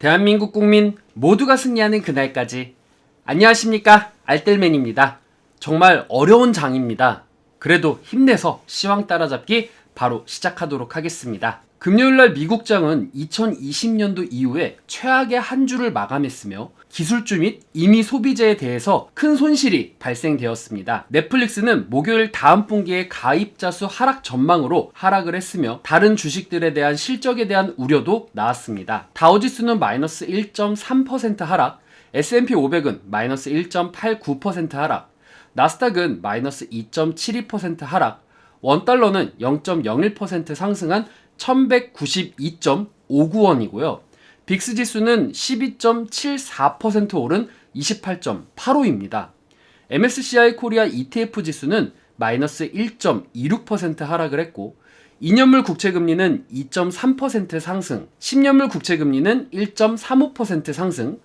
대한민국 국민 모두가 승리하는 그날까지. 안녕하십니까, 알뜰맨입니다. 정말 어려운 장입니다. 그래도 힘내서 시황 따라잡기 바로 시작하도록 하겠습니다. 금요일날 미국장은 2020년도 이후에 최악의 한 주를 마감했으며 기술주 및 임의 소비재에 대해서 큰 손실이 발생되었습니다. 넷플릭스는 목요일 다음 분기의 가입자 수 하락 전망으로 하락을 했으며 다른 주식들에 대한 실적에 대한 우려도 나왔습니다. 다우지수는 마이너스 1.3% 하락, S&P 500은 마이너스 1.89% 하락, 나스닥은 마이너스 2.72% 하락, 원달러는 0.01% 상승한 1192.59원이고요. 빅스 지수는 12.74% 오른 28.85입니다. MSCI 코리아 ETF 지수는 마이너스 1.26% 하락을 했고 2년물 국채금리는 2.3% 상승, 10년물 국채금리는 1.35% 상승,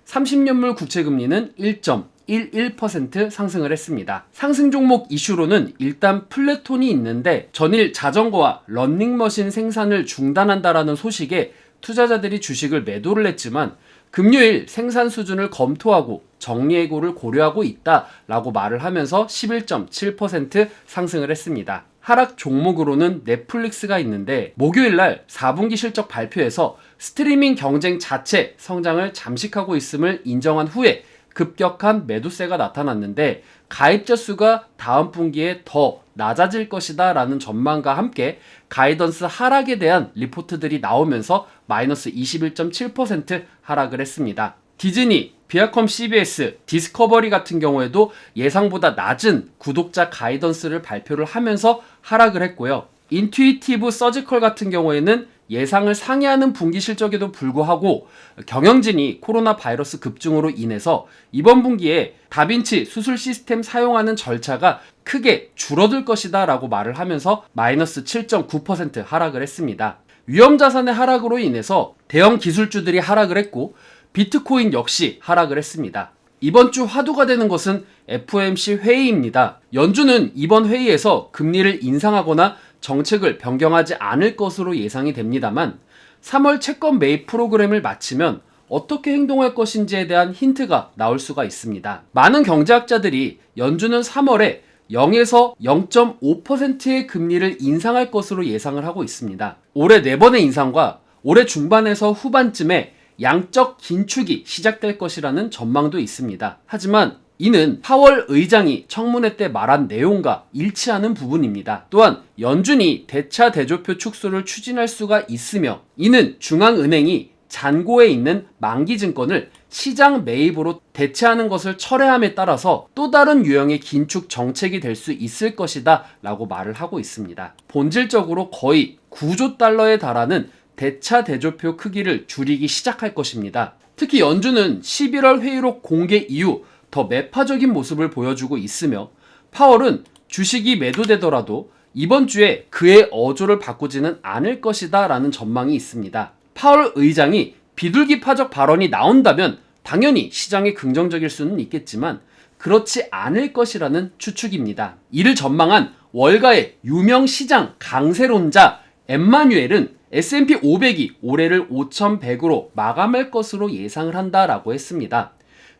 30년물 국채금리는 1.11% 상승을 했습니다. 상승 종목 이슈로는 일단 플래톤이 있는데 전일 자전거와 런닝머신 생산을 중단한다라는 소식에 투자자들이 주식을 매도를 했지만 금요일 생산 수준을 검토하고 정리해고를 고려하고 있다라고 말을 하면서 11.7% 상승을 했습니다. 하락 종목으로는 넷플릭스가 있는데 목요일날 4분기 실적 발표에서 스트리밍 경쟁 자체 성장을 잠식하고 있음을 인정한 후에 급격한 매도세가 나타났는데 가입자 수가 다음 분기에 더 낮아질 것이다 라는 전망과 함께 가이던스 하락에 대한 리포트들이 나오면서 마이너스 21.7% 하락을 했습니다. 디즈니, 비아컴 CBS, 디스커버리 같은 경우에도 예상보다 낮은 구독자 가이던스를 발표를 하면서 하락을 했고요. 인투이티브 서지컬 같은 경우에는 예상을 상회하는 분기 실적에도 불구하고 경영진이 코로나 바이러스 급증으로 인해서 이번 분기에 다빈치 수술 시스템 사용하는 절차가 크게 줄어들 것이다 라고 말을 하면서 마이너스 7.9% 하락을 했습니다. 위험자산의 하락으로 인해서 대형 기술주들이 하락을 했고 비트코인 역시 하락을 했습니다. 이번 주 화두가 되는 것은 FOMC 회의입니다. 연준은 이번 회의에서 금리를 인상하거나 정책을 변경하지 않을 것으로 예상이 됩니다만 3월 채권 매입 프로그램을 마치면 어떻게 행동할 것인지에 대한 힌트가 나올 수가 있습니다. 많은 경제학자들이 연준은 3월에 0에서 0.5%의 금리를 인상할 것으로 예상을 하고 있습니다. 올해 4번의 인상과 올해 중반에서 후반쯤에 양적 긴축이 시작될 것이라는 전망도 있습니다. 하지만 이는 파월 의장이 청문회 때 말한 내용과 일치하는 부분입니다. 또한 연준이 대차 대조표 축소를 추진할 수가 있으며 이는 중앙은행이 잔고에 있는 만기증권을 시장 매입으로 대체하는 것을 철회함에 따라서 또 다른 유형의 긴축 정책이 될 수 있을 것이다 라고 말을 하고 있습니다. 본질적으로 거의 9조 달러에 달하는 대차 대조표 크기를 줄이기 시작할 것입니다. 특히 연준은 11월 회의록 공개 이후 더 매파적인 모습을 보여주고 있으며 파월은 주식이 매도되더라도 이번 주에 그의 어조를 바꾸지는 않을 것이다 라는 전망이 있습니다. 파월 의장이 비둘기파적 발언이 나온다면 당연히 시장에 긍정적일 수는 있겠지만 그렇지 않을 것이라는 추측입니다. 이를 전망한 월가의 유명 시장 강세론자 엠마뉴엘은 S&P 500이 올해를 5100으로 마감할 것으로 예상을 한다라고 했습니다.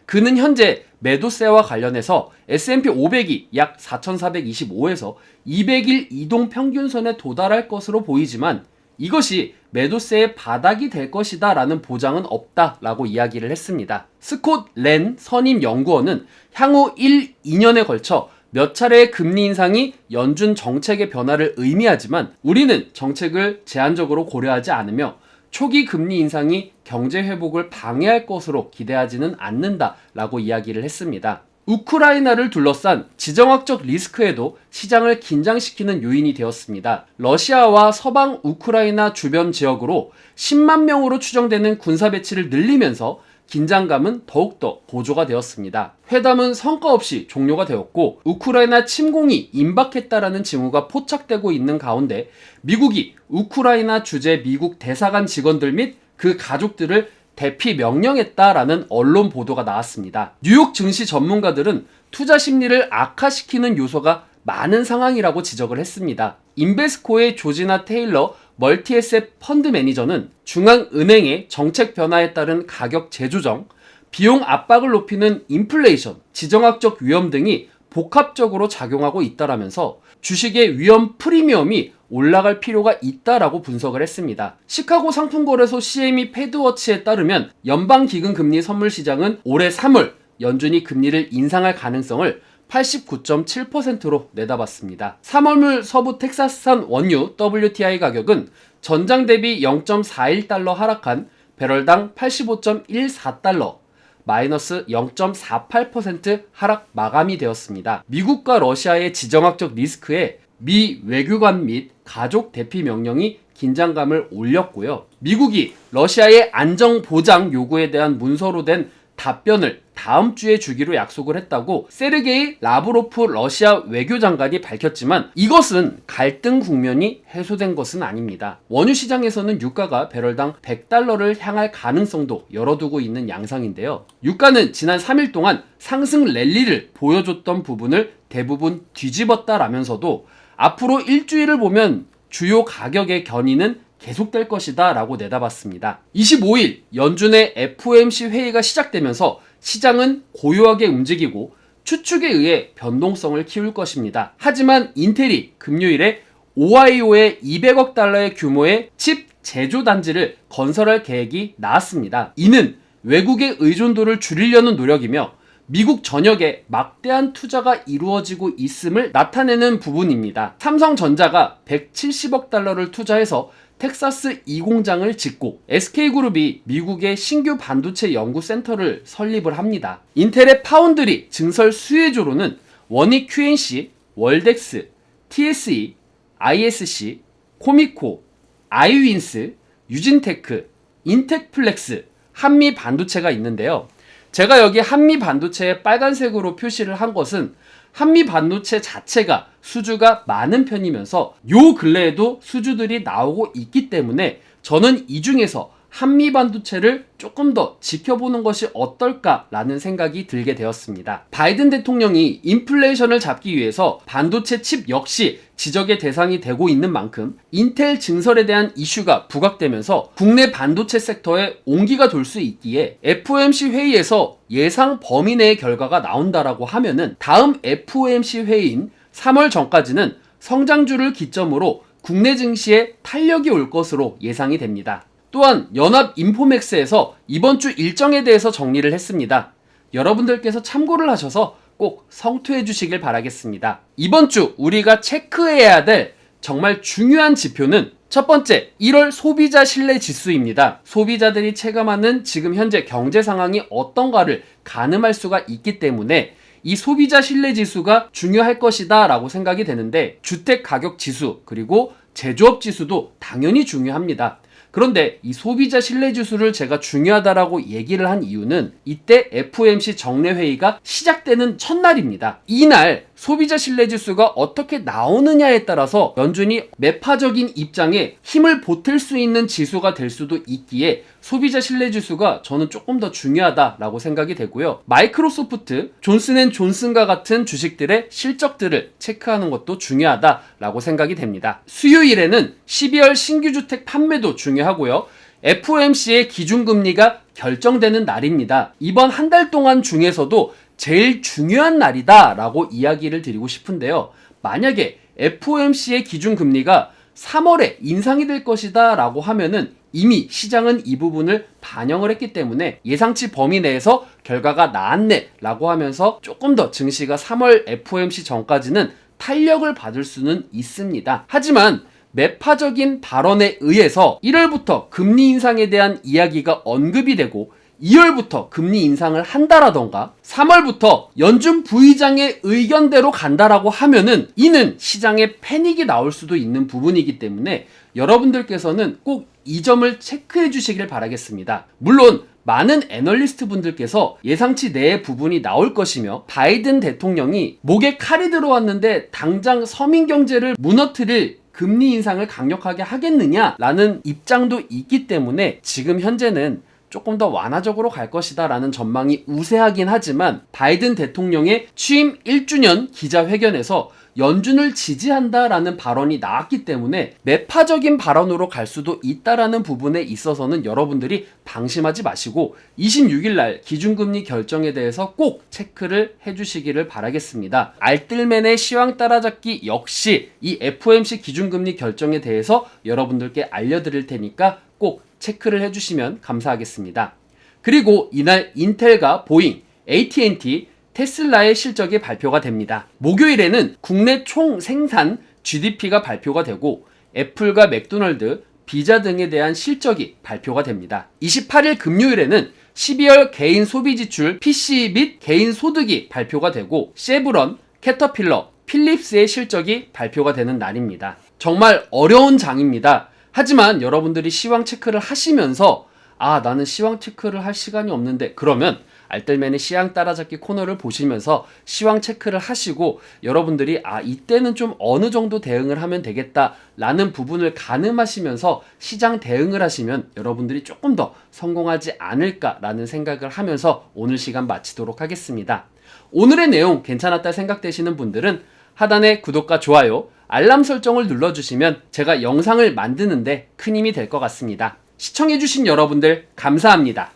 그는 현재 매도세와 관련해서 S&P 500이 약 4425에서 200일 이동 평균선에 도달할 것으로 보이지만 이것이 매도세의 바닥이 될 것이다 라는 보장은 없다 라고 이야기를 했습니다. 스콧 렌 선임 연구원은 향후 1, 2년에 걸쳐 몇 차례의 금리 인상이 연준 정책의 변화를 의미하지만 우리는 정책을 제한적으로 고려하지 않으며 초기 금리 인상이 경제 회복을 방해할 것으로 기대하지는 않는다 라고 이야기를 했습니다. 우크라이나를 둘러싼 지정학적 리스크에도 시장을 긴장시키는 요인이 되었습니다. 러시아와 서방 우크라이나 주변 지역으로 10만 명으로 추정되는 군사 배치를 늘리면서 긴장감은 더욱더 고조가 되었습니다. 회담은 성과 없이 종료가 되었고 우크라이나 침공이 임박했다라는 징후가 포착되고 있는 가운데 미국이 우크라이나 주재 미국 대사관 직원들 및 그 가족들을 대피 명령했다라는 언론 보도가 나왔습니다. 뉴욕 증시 전문가들은 투자 심리를 악화시키는 요소가 많은 상황이라고 지적을 했습니다. 인베스코의 조지나 테일러 멀티에셋 펀드 매니저는 중앙은행의 정책 변화에 따른 가격 재조정, 비용 압박을 높이는 인플레이션, 지정학적 위험 등이 복합적으로 작용하고 있다라면서 주식의 위험 프리미엄이 올라갈 필요가 있다라고 분석을 했습니다. 시카고 상품거래소 CME 패드워치에 따르면 연방기금금리 선물시장은 올해 3월 연준이 금리를 인상할 가능성을 89.7%로 내다봤습니다. 3월물 서부 텍사스산 원유 WTI 가격은 전장 대비 0.41달러 하락한 배럴당 85.14달러, 마이너스 0.48% 하락 마감이 되었습니다. 미국과 러시아의 지정학적 리스크에 미 외교관 및 가족 대피 명령이 긴장감을 올렸고요. 미국이 러시아의 안정보장 요구에 대한 문서로 된 답변을 다음 주에 주기로 약속을 했다고 세르게이 라브로프 러시아 외교장관이 밝혔지만 이것은 갈등 국면이 해소된 것은 아닙니다. 원유 시장에서는 유가가 배럴당 100달러를 향할 가능성도 열어두고 있는 양상인데요. 유가는 지난 3일 동안 상승 랠리를 보여줬던 부분을 대부분 뒤집었다라면서도 앞으로 일주일을 보면 주요 가격의 견인은 계속될 것이다 라고 내다봤습니다. 25일 연준의 FOMC 회의가 시작되면서 시장은 고요하게 움직이고 추측에 의해 변동성을 키울 것입니다. 하지만 인텔이 금요일에 오하이오에 200억 달러의 규모의 칩 제조 단지를 건설할 계획이 나왔습니다. 이는 외국의 의존도를 줄이려는 노력이며 미국 전역에 막대한 투자가 이루어지고 있음을 나타내는 부분입니다. 삼성전자가 170억 달러를 투자해서 텍사스 2공장을 짓고 SK그룹이 미국의 신규 반도체 연구센터를 설립을 합니다. 인텔의 파운드리 증설 수혜주로는 원익 QNC, 월덱스, TSE, ISC, 코미코, 아이윈스, 유진테크, 인텍플렉스, 한미반도체가 있는데요. 제가 여기 한미반도체에 빨간색으로 표시를 한 것은 한미반도체 자체가 수주가 많은 편이면서 요 근래에도 수주들이 나오고 있기 때문에 저는 이 중에서 한미반도체를 조금 더 지켜보는 것이 어떨까라는 생각이 들게 되었습니다. 바이든 대통령이 인플레이션을 잡기 위해서 반도체 칩 역시 지적의 대상이 되고 있는 만큼 인텔 증설에 대한 이슈가 부각되면서 국내 반도체 섹터에 온기가 돌 수 있기에 FOMC 회의에서 예상 범위 내의 결과가 나온다라고 하면은 다음 FOMC 회의인 3월 전까지는 성장주를 기점으로 국내 증시에 탄력이 올 것으로 예상이 됩니다. 또한 연합인포맥스에서 이번 주 일정에 대해서 정리를 했습니다. 여러분들께서 참고를 하셔서 꼭 성투해 주시길 바라겠습니다. 이번 주 우리가 체크해야 될 정말 중요한 지표는 첫 번째, 1월 소비자 신뢰 지수입니다. 소비자들이 체감하는 지금 현재 경제 상황이 어떤가를 가늠할 수가 있기 때문에 이 소비자 신뢰 지수가 중요할 것이다 라고 생각이 되는데 주택 가격 지수 그리고 제조업 지수도 당연히 중요합니다. 그런데 이 소비자 신뢰 지수를 제가 중요하다라고 얘기를 한 이유는 이때 FOMC 정례회의가 시작되는 첫날입니다. 이날 소비자 신뢰 지수가 어떻게 나오느냐에 따라서 연준이 매파적인 입장에 힘을 보탤 수 있는 지수가 될 수도 있기에 소비자 신뢰 지수가 저는 조금 더 중요하다라고 생각이 되고요. 마이크로소프트, 존슨앤존슨과 같은 주식들의 실적들을 체크하는 것도 중요하다라고 생각이 됩니다. 수요일에는 12월 신규 주택 판매도 중요하고요. FOMC의 기준금리가 결정되는 날입니다. 이번 한 달 동안 중에서도 제일 중요한 날이다 라고 이야기를 드리고 싶은데요. 만약에 FOMC의 기준금리가 3월에 인상이 될 것이다 라고 하면은 이미 시장은 이 부분을 반영을 했기 때문에 예상치 범위 내에서 결과가 나왔네 라고 하면서 조금 더 증시가 3월 FOMC 전까지는 탄력을 받을 수는 있습니다. 하지만 매파적인 발언에 의해서 1월부터 금리 인상에 대한 이야기가 언급이 되고 2월부터 금리 인상을 한다라던가 3월부터 연준 부의장의 의견대로 간다라고 하면은 이는 시장에 패닉이 나올 수도 있는 부분이기 때문에 여러분들께서는 꼭 이 점을 체크해 주시길 바라겠습니다. 물론 많은 애널리스트 분들께서 예상치 내의 부분이 나올 것이며 바이든 대통령이 목에 칼이 들어왔는데 당장 서민 경제를 무너뜨릴 금리 인상을 강력하게 하겠느냐라는 입장도 있기 때문에 지금 현재는 조금 더 완화적으로 갈 것이다 라는 전망이 우세하긴 하지만 바이든 대통령의 취임 1주년 기자회견에서 연준을 지지한다라는 발언이 나왔기 때문에 매파적인 발언으로 갈 수도 있다라는 부분에 있어서는 여러분들이 방심하지 마시고 26일 날 기준금리 결정에 대해서 꼭 체크를 해주시기를 바라겠습니다. 알뜰맨의 시황 따라잡기 역시 이 FOMC 기준금리 결정에 대해서 여러분들께 알려드릴 테니까 꼭 체크를 해주시면 감사하겠습니다. 그리고 이날 인텔과 보잉, AT&T, 테슬라의 실적이 발표가 됩니다. 목요일에는 국내 총 생산 GDP가 발표가 되고 애플과 맥도널드, 비자 등에 대한 실적이 발표가 됩니다. 28일 금요일에는 12월 개인 소비 지출 PC 및 개인 소득이 발표가 되고 쉐브론, 캐터필러, 필립스의 실적이 발표가 되는 날입니다. 정말 어려운 장입니다. 하지만 여러분들이 시황 체크를 하시면서 나는 시황 체크를 할 시간이 없는데 그러면 알뜰맨의 시황 따라잡기 코너를 보시면서 시황 체크를 하시고 여러분들이 이때는 좀 어느 정도 대응을 하면 되겠다 라는 부분을 가늠하시면서 시장 대응을 하시면 여러분들이 조금 더 성공하지 않을까 라는 생각을 하면서 오늘 시간 마치도록 하겠습니다. 오늘의 내용 괜찮았다 생각되시는 분들은 하단에 구독과 좋아요, 알람 설정을 눌러주시면 제가 영상을 만드는데 큰 힘이 될 것 같습니다. 시청해주신 여러분들 감사합니다.